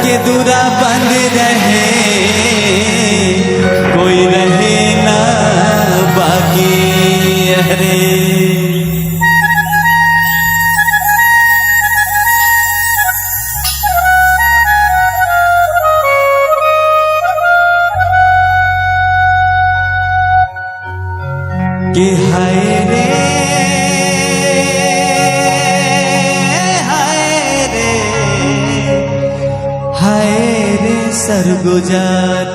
के दूरा बंद रहे, कोई रहे ना बाकी। अरे कि हाय रे सरगुजा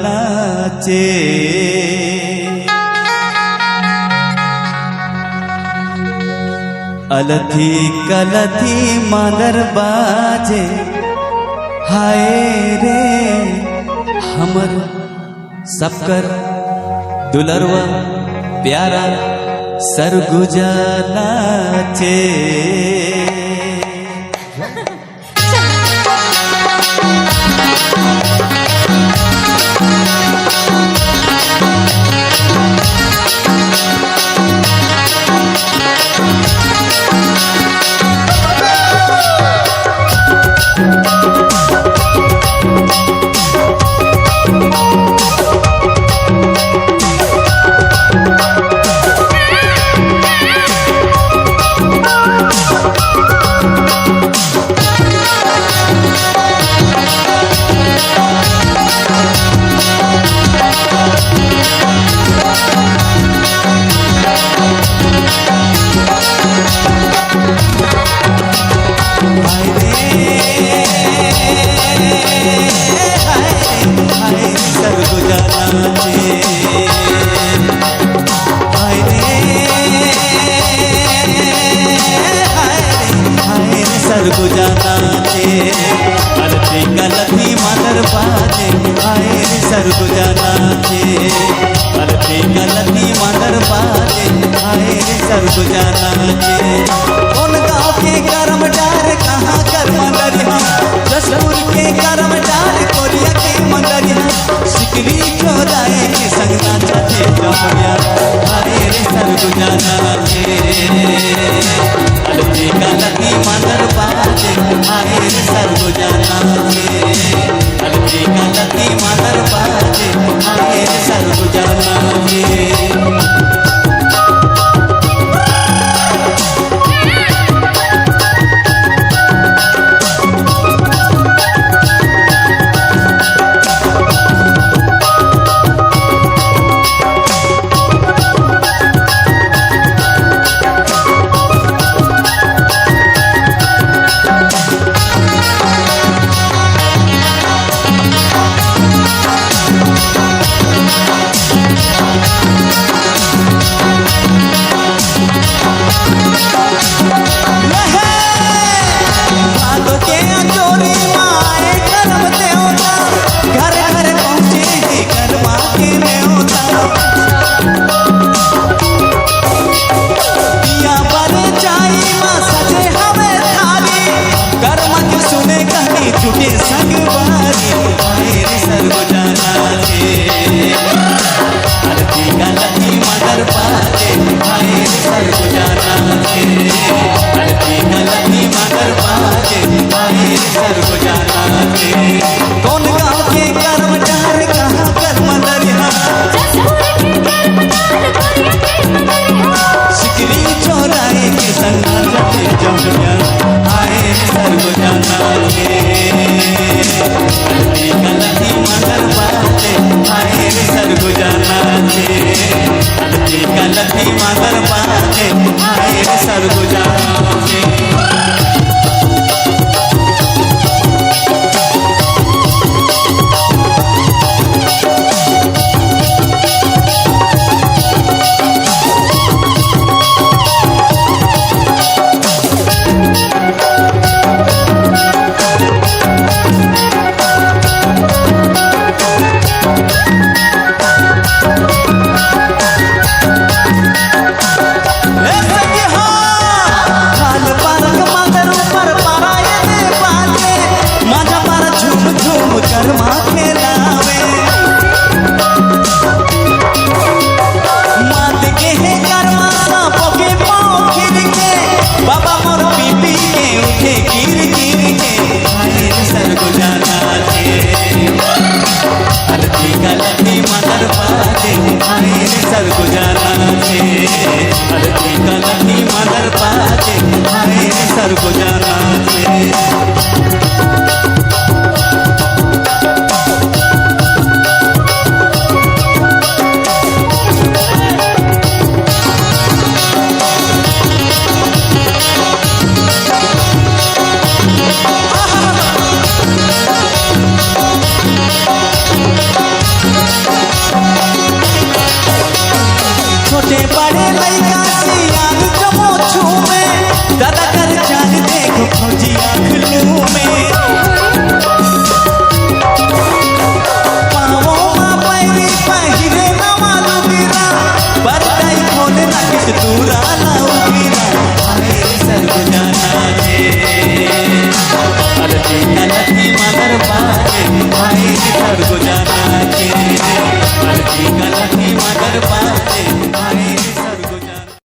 नाचे, अलथी कलथी मादर बाजे। हाय रे हमर सबकर दुलरवा प्यारा सरगुजा नाचे। सरगुजा नाचे, अलथी कलथी मादर बाजे। हाय रे सरगुजा नाचे, अलथी कलथी मादर बाजे। हाय रे सरगुजा नाचे। कौन गाँव के करम डार कहाँ कर मंदरिया, जसपुर के करम डार कोरिया के मंदरिया। सिकरी चोराए के संग नाचे जमुनिया। हाय रे सरगुजा नाचे, अलथी कलथी मादर बाजे। हाय रे सरगुजा नाचे, अलथी कलथी मादर बाजे। हाय रे सरगुजा नाचे। सरगुजा नाचे।